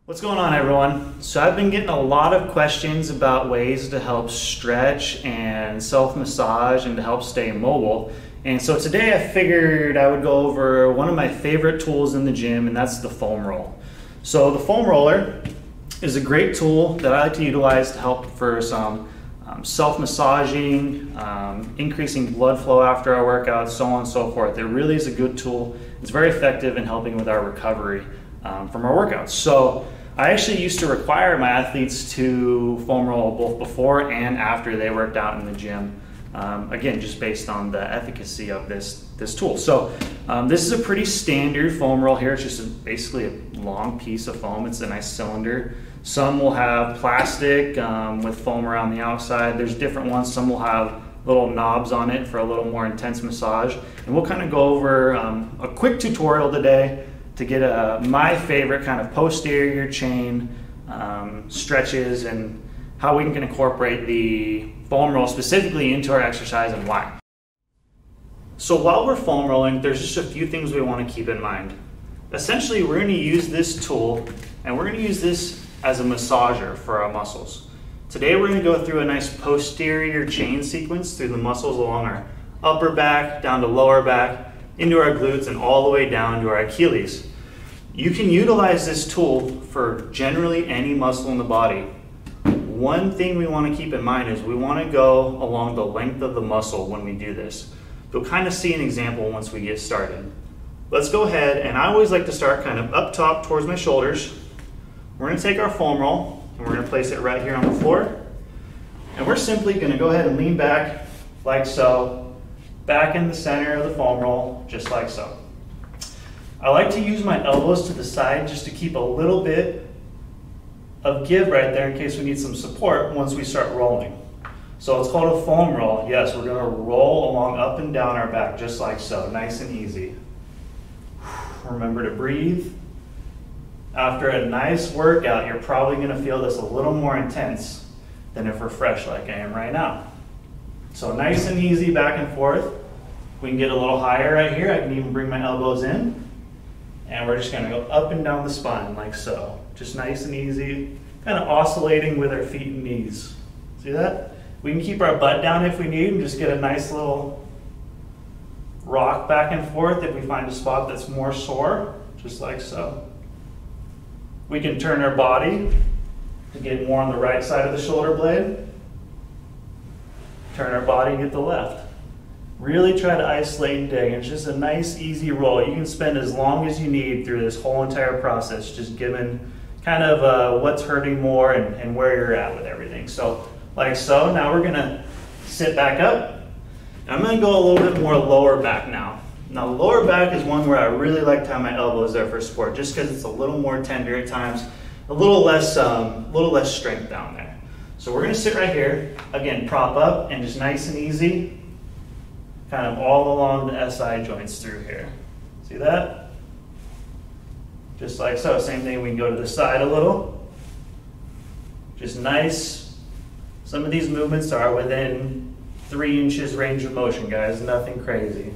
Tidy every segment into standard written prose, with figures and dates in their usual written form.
What's going on, everyone? So I've been getting a lot of questions about ways to help stretch and self-massage and to help stay mobile. And so today I figured I would go over one of my favorite tools in the gym, and that's the foam roll. So the foam roller is a great tool that I like to utilize to help for some self-massaging, increasing blood flow after our workouts, so on and so forth. It really is a good tool. It's very effective in helping with our recovery from our workouts. So I actually used to require my athletes to foam roll both before and after they worked out in the gym. Again, just based on the efficacy of this tool. So this is a pretty standard foam roll here. It's just basically a long piece of foam. It's a nice cylinder. Some will have plastic with foam around the outside. There's different ones. Some will have little knobs on it for a little more intense massage. And we'll kind of go over a quick tutorial today to get my favorite kind of posterior chain stretches and how we can incorporate the foam roll specifically into our exercise and why. So while we're foam rolling, there's just a few things we want to keep in mind. Essentially, we're going to use this tool and we're going to use this as a massager for our muscles. Today we're going to go through a nice posterior chain sequence through the muscles along our upper back, down to lower back, into our glutes, and all the way down to our Achilles. You can utilize this tool for generally any muscle in the body. One thing we want to keep in mind is we want to go along the length of the muscle when we do this. You'll kind of see an example once we get started. Let's go ahead, and I always like to start kind of up top towards my shoulders. We're going to take our foam roll and we're going to place it right here on the floor. And we're simply going to go ahead and lean back like so, back in the center of the foam roll, just like so. I like to use my elbows to the side just to keep a little bit of give right there in case we need some support once we start rolling. So it's called a foam roll. Yes, we're going to roll along up and down our back just like so, nice and easy. Remember to breathe. After a nice workout, you're probably going to feel this a little more intense than if we're fresh like I am right now. So nice and easy back and forth. We can get a little higher right here. I can even bring my elbows in. And we're just going to go up and down the spine like so. Just nice and easy, kind of oscillating with our feet and knees. See that? We can keep our butt down if we need and just get a nice little rock back and forth if we find a spot that's more sore, just like so. We can turn our body to get more on the right side of the shoulder blade. Turn our body and get the left. Really try to isolate and dig. It's just a nice, easy roll. You can spend as long as you need through this whole entire process, just given kind of what's hurting more and where you're at with everything. So, like so. Now we're going to sit back up. I'm going to go a little bit more lower back now. Now, lower back is one where I really like to have my elbows there for support, just because it's a little more tender at times, a little less strength down there. So we're going to sit right here. Again, prop up and just nice and easy, kind of all along the SI joints through here. See that? Just like so. Same thing, we can go to the side a little. Just nice. Some of these movements are within 3 inches range of motion, guys. Nothing crazy.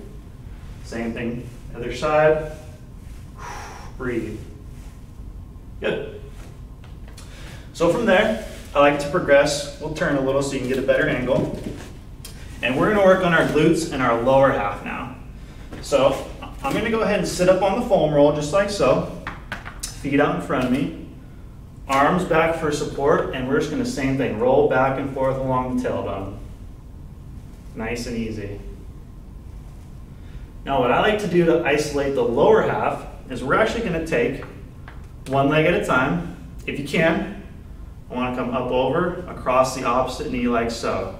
Same thing, other side. Breathe. Good. So from there, I like to progress. We'll turn a little so you can get a better angle. And we're going to work on our glutes and our lower half now. So I'm going to go ahead and sit up on the foam roll just like so. Feet out in front of me. Arms back for support, and we're just going to same thing. Roll back and forth along the tailbone. Nice and easy. Now what I like to do to isolate the lower half is we're actually going to take one leg at a time. If you can, I want to come up over across the opposite knee like so.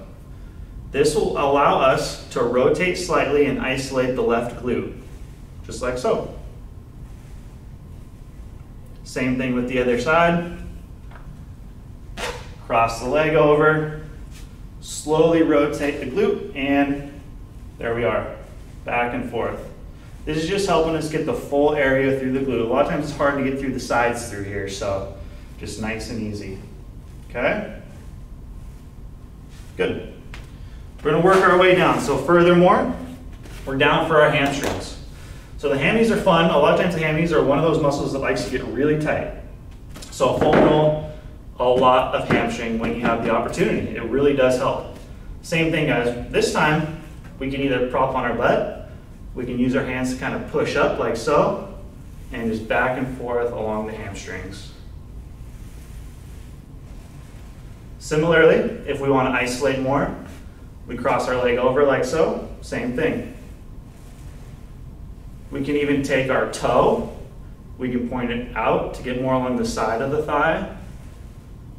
This will allow us to rotate slightly and isolate the left glute, just like so. Same thing with the other side. Cross the leg over, slowly rotate the glute, and there we are. Back and forth. This is just helping us get the full area through the glute. A lot of times it's hard to get through the sides through here, so just nice and easy. Okay? Good. We're going to work our way down. So furthermore, we're down for our hamstrings. So the hammies are fun. A lot of times the hammies are one of those muscles that likes to get really tight. So a foam roll, a lot of hamstring when you have the opportunity. It really does help. Same thing, guys. This time, we can either prop on our butt, we can use our hands to kind of push up like so, and just back and forth along the hamstrings. Similarly, if we want to isolate more, we cross our leg over like so, same thing. We can even take our toe, we can point it out to get more along the side of the thigh,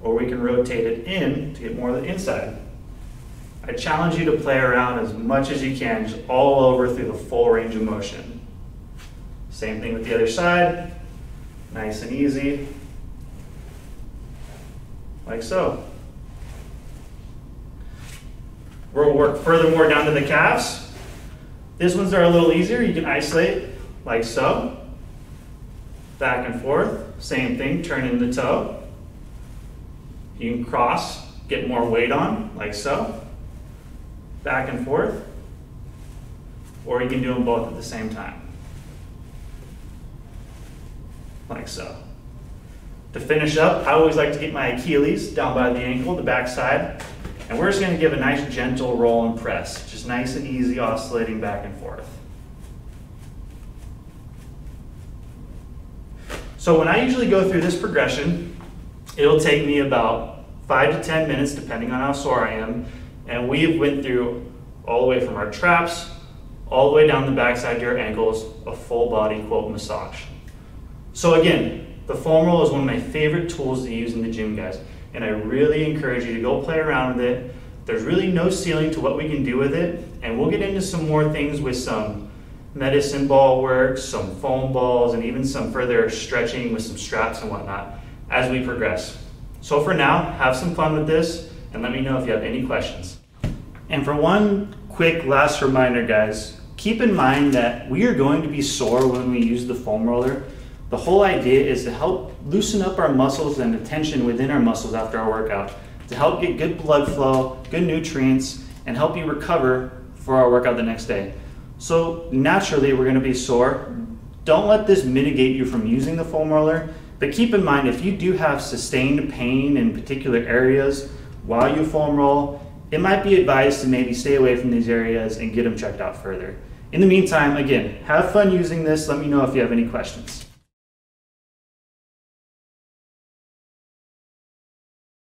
or we can rotate it in to get more of the inside. I challenge you to play around as much as you can, just all over through the full range of motion. Same thing with the other side, nice and easy, like so. We'll work furthermore down to the calves. These ones are a little easier. You can isolate like so. Back and forth, same thing, turn in the toe. You can cross, get more weight on, like so. Back and forth. Or you can do them both at the same time. Like so. To finish up, I always like to get my Achilles down by the ankle, the back side. And we're just going to give a nice gentle roll and press, just nice and easy oscillating back and forth. So when I usually go through this progression, it'll take me about 5 to 10 minutes depending on how sore I am. And we went through all the way from our traps, all the way down the backside to our ankles, a full body quote massage. So again, the foam roll is one of my favorite tools to use in the gym, guys. And I really encourage you to go play around with it. There's really no ceiling to what we can do with it. And we'll get into some more things with some medicine ball work, some foam balls, and even some further stretching with some straps and whatnot as we progress. So for now, have some fun with this and let me know if you have any questions. And for one quick last reminder, guys, keep in mind that we are going to be sore when we use the foam roller. The whole idea is to help loosen up our muscles and the tension within our muscles after our workout, to help get good blood flow, good nutrients, and help you recover for our workout the next day. So naturally, we're gonna be sore. Don't let this mitigate you from using the foam roller, but keep in mind, if you do have sustained pain in particular areas while you foam roll, it might be advised to maybe stay away from these areas and get them checked out further. In the meantime, again, have fun using this. Let me know if you have any questions.